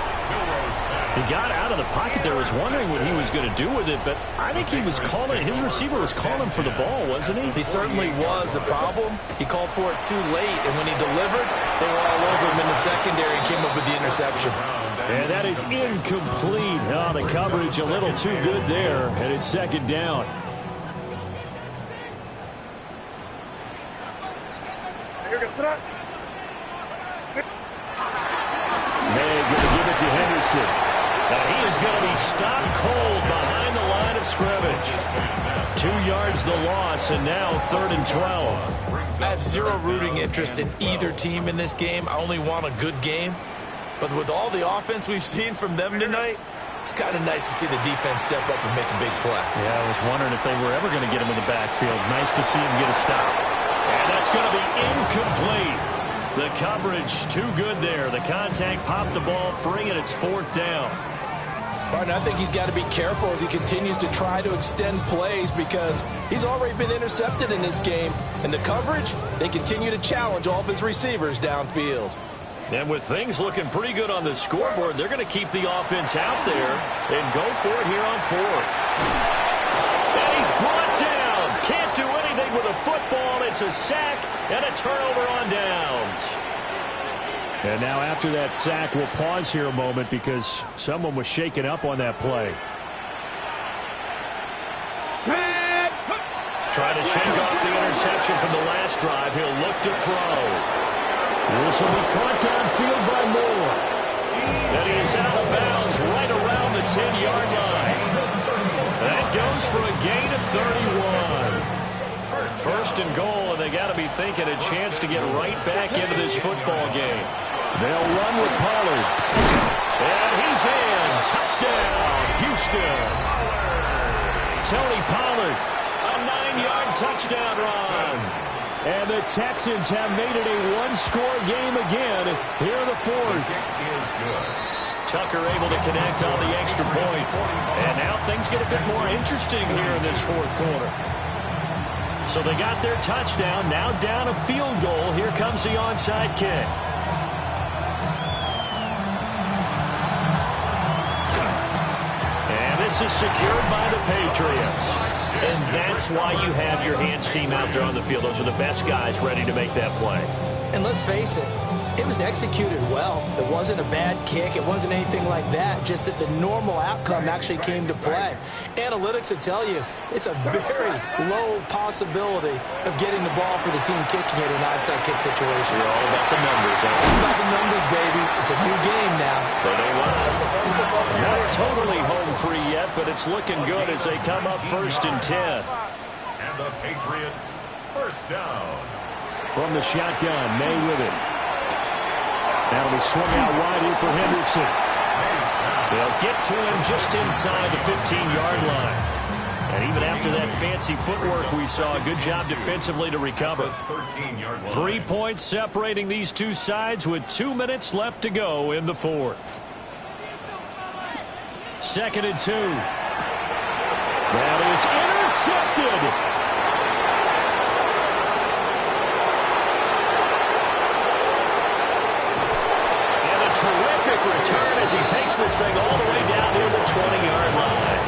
He got out of the pocket there. Was wondering what he was going to do with it, but I think he was calling, his receiver was calling for the ball, wasn't he? He certainly was. The problem, he called for it too late, and when he delivered, they were all over him in the secondary and came up with the interception. And that is incomplete. Oh, the coverage a little too good there, and it's 2nd down. May going to give it to Henderson. And he is going to be stopped cold behind the line of scrimmage. 2 yards the loss, and now 3rd and 12. I have zero rooting interest in either team in this game. I only want a good game. But with all the offense we've seen from them tonight, it's kind of nice to see the defense step up and make a big play. Yeah, I was wondering if they were ever going to get him in the backfield. Nice to see him get a stop. And that's going to be incomplete. The coverage too good there. The contact popped the ball free, and it's 4th down. Martin, I think he's got to be careful as he continues to try to extend plays because he's already been intercepted in this game. And the coverage, they continue to challenge all of his receivers downfield. And with things looking pretty good on the scoreboard, they're going to keep the offense out there and go for it here on 4th. And he's brought down. Can't do anything with a football. It's a sack and a turnover on downs. And now after that sack, we'll pause here a moment because someone was shaken up on that play. Trying to shake off the interception from the last drive. He'll look to throw. This will be caught downfield by Moore. And he is out of bounds right around the 10-yard line. That goes for a gain of 31. First and goal, and they got to be thinking a chance to get right back into this football game. They'll run with Pollard. And he's in. Touchdown, Houston. Tony Pollard, a 9-yard touchdown run. And the Texans have made it a one-score game again here in the fourth. Is good. Tucker able to connect on the extra point. And now things get a bit more interesting here in this fourth quarter. So they got their touchdown, now down a field goal. Here comes the onside kick. And this is secured by the Patriots. And that's why you have your hands team out there on the field. Those are the best guys ready to make that play. And let's face it, it was executed well. It wasn't a bad kick. It wasn't anything like that. Just that the normal outcome actually came to play. Analytics will tell you it's a very low possibility of getting the ball for the team kicking it in an onside kick situation. You're all about the numbers, huh? All about the numbers, baby. It's a new game now. But they won. Not totally home free yet, but it's looking good as they come up first and 10. And the Patriots first down. From the shotgun, May with it. That'll be swung out wide here for Henderson. They'll get to him just inside the 15-yard line. And even after that fancy footwork we saw, a good job defensively to recover. 13-yard line. 3 points separating these two sides with 2 minutes left to go in the fourth. 2nd and 2. That is intercepted. Terrific return as he takes this thing all the way down near the 20-yard line.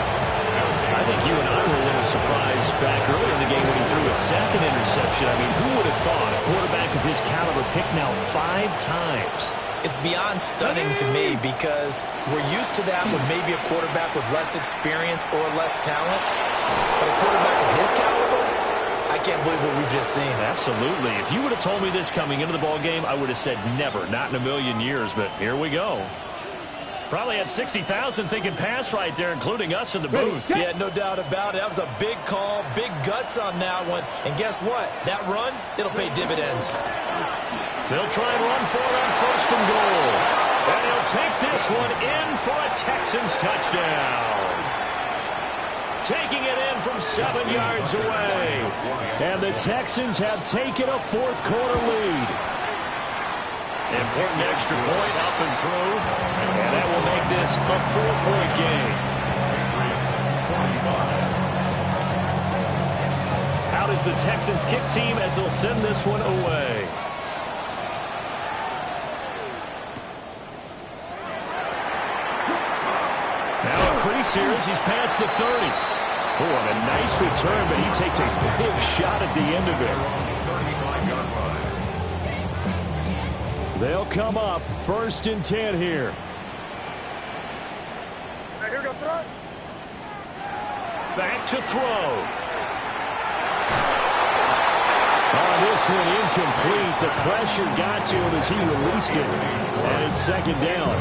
I think you and I were a little surprised back early in the game when he threw a second interception. I mean, who would have thought a quarterback of his caliber picked now 5 times? It's beyond stunning to me because we're used to that with maybe a quarterback with less experience or less talent. But a quarterback of his caliber, I can't believe what we've just seen. Absolutely. If you would have told me this coming into the ball game, I would have said never, not in a million years, but here we go. Probably had 60,000 thinking pass right there, including us in the booth. Yeah, no doubt about it. That was a big call, big guts on that one. And guess what? That run, it'll pay dividends. They'll try and run for it on first and goal. And he'll take this one in for a Texans touchdown. Taking it in from 7 yards away. And the Texans have taken a fourth quarter lead. Important extra point up and through. And that will make this a 4-point game. Out is the Texans kick team as they'll send this one away. Now a crease here as he's past the 30. Oh, and a nice return, but he takes a big shot at the end of it. 35-yard line. They'll come up first and 10 here. Here we go, throw. Back to throw. On this one, incomplete. The pressure got to him as he released it. And it's second down.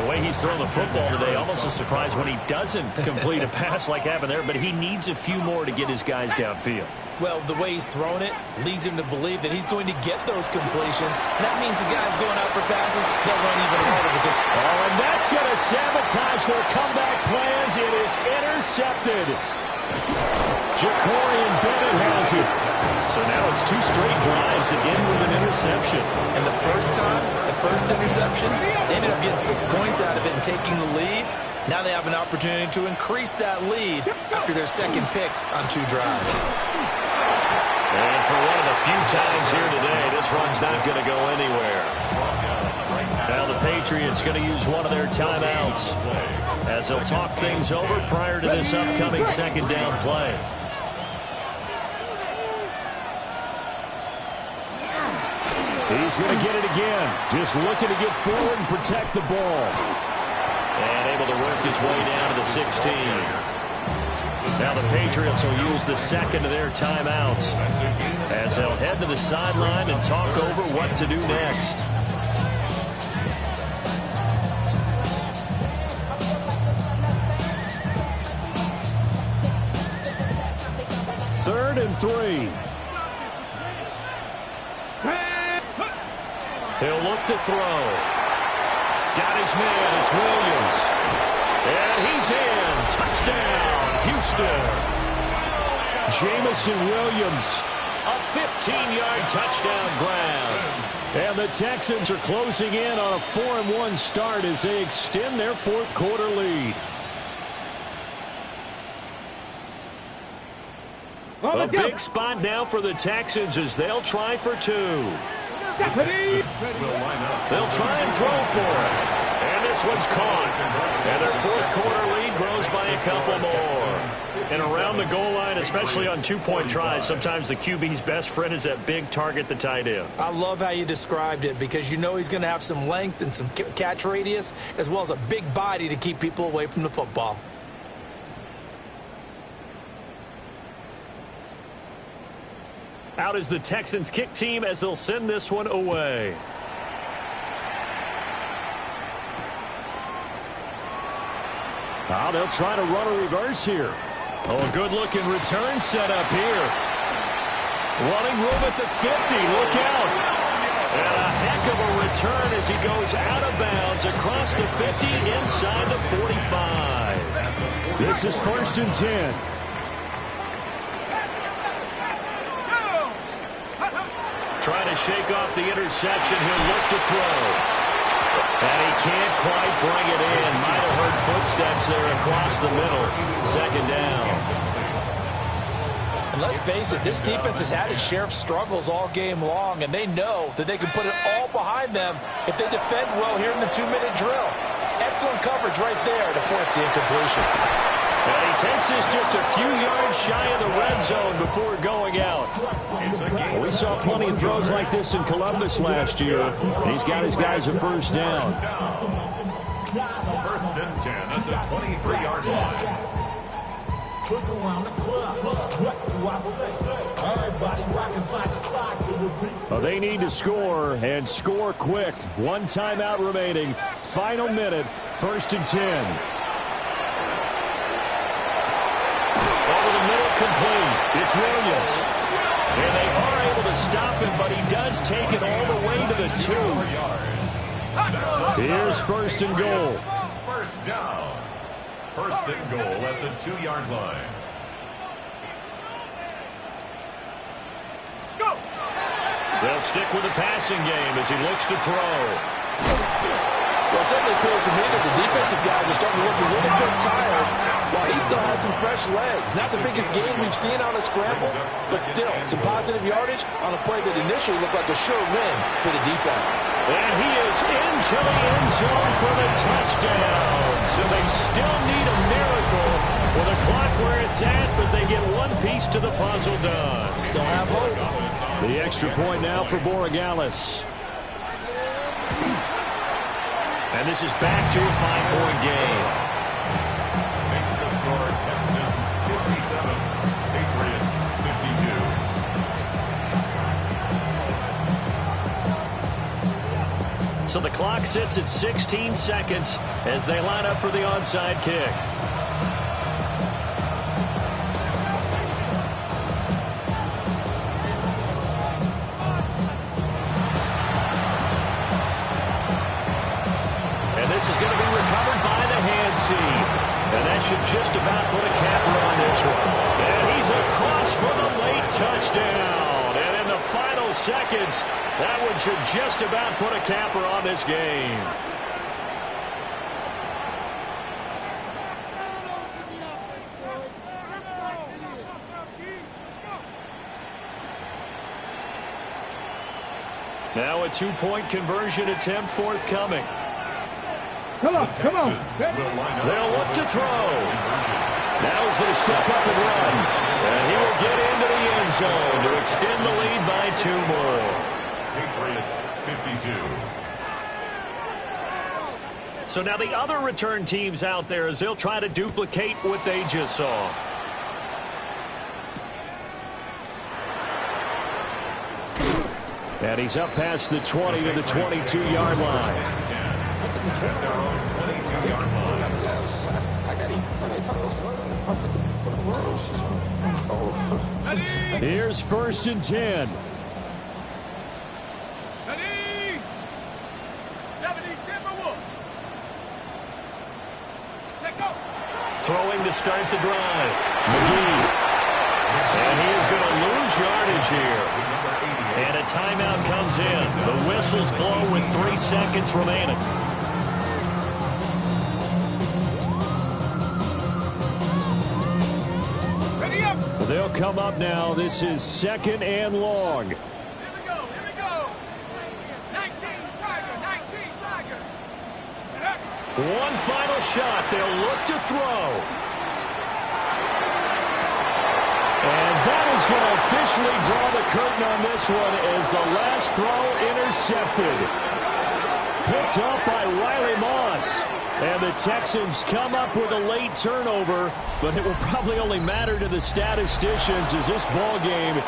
The way he's thrown the football today, almost a surprise when he doesn't complete a pass like happened there, but he needs a few more to get his guys downfield. Well, the way he's thrown it leads him to believe that he's going to get those completions. And that means the guys going out for passes, they'll run even harder because... Oh, and that's going to sabotage their comeback plans. It is intercepted. Ja'Cory Bennett has it. So now it's 2 straight drives that end with an interception. And the first time, the first interception, they ended up getting 6 points out of it and taking the lead. Now they have an opportunity to increase that lead after their second pick on 2 drives. And for one of the few times here today, this run's not going to go anywhere. Now the Patriots going to use one of their timeouts as they'll talk things over prior to this upcoming second down play. He's going to get it again. Just looking to get forward and protect the ball. And able to work his way down to the 16. Now the Patriots will use the second of their timeouts as they'll head to the sideline and talk over what to do next. 3rd and 3. He'll look to throw. Got his man. It's Williams. And he's in. Touchdown, Houston. Jamison Williams. A 15-yard touchdown grab. And the Texans are closing in on a 4-1 start as they extend their 4th quarter lead. A big spot now for the Texans as they'll try for 2. They'll try and throw for it. And this one's caught. And their 4th quarter lead grows by a couple more. And around the goal line, especially on 2-point tries, sometimes the QB's best friend is that big target, the tight end. I love how you described it because you know he's going to have some length and some catch radius as well as a big body to keep people away from the football. Out is the Texans kick team as they'll send this one away. They'll try to run a reverse here. Oh, a good-looking return set up here. Running room at the 50. Look out. And a heck of a return as he goes out of bounds across the 50 inside the 45. This is 1st and 10. Trying to shake off the interception. He'll look to throw. And he can't quite bring it in. Might have heard footsteps there across the middle. 2nd down. And let's face it, this defense has had its share of struggles all game long, and they know that they can put it all behind them if they defend well here in the 2-minute drill. Excellent coverage right there to force the incompletion. And he takes this just a few yards shy of the red zone before going out. We saw plenty of throws like this in Columbus last year. He's got his guys a 1st down. 1st and 10 at the 23-yard line. Well, they need to score, and score quick. 1 timeout remaining. Final minute, 1st and 10. Complete. It's Williams. And they are able to stop him, but he does take it all the way to the 2. Here's 1st and goal. 1st down. 1st and goal at the 2-yard line. They'll stick with the passing game as he looks to throw. Well, it certainly appears to me that the defensive guys are starting to look a little bit tired while he still has some fresh legs. Not the biggest gain we've seen on a scramble, but still some positive yardage on a play that initially looked like a sure win for the defense. And he is into the end zone for the touchdown. So they still need a miracle with a clock where it's at, but they get one piece to the puzzle done. Still have hope. The extra point now for Borregales. And this is back to a 5-point game. Makes the score Texans 57, Patriots 52. So the clock sits at 16 seconds as they line up for the onside kick. This is going to be recovered by the hands team. And that should just about put a capper on this one. And he's across for the late touchdown. And in the final seconds, that one should just about put a capper on this game. Now a 2-point conversion attempt forthcoming. Come on. They'll look to throw. Now he's going to step up and run. And he will get into the end zone to extend the lead by 2 more. Patriots 52. So now the other return teams out there as they'll try to duplicate what they just saw. And he's up past the 20 to the 22-yard line. At their own 22-yard line. Here's 1st and 10. Ready? 70 Timberwolves. Take go. Throwing to start the drive. McGee. And he is going to lose yardage here. And a timeout comes in. The whistles blow with 3 seconds remaining. Ready up. They'll come up now. This is 2nd and long. Here we go. Here we go. 19 Tiger. 19 Tiger. One final shot. They'll look to throw. And that is going to officially draw the curtain on this one as the last throw intercepted. Picked up by Riley Moss. And the Texans come up with a late turnover, but it will probably only matter to the statisticians as this ball game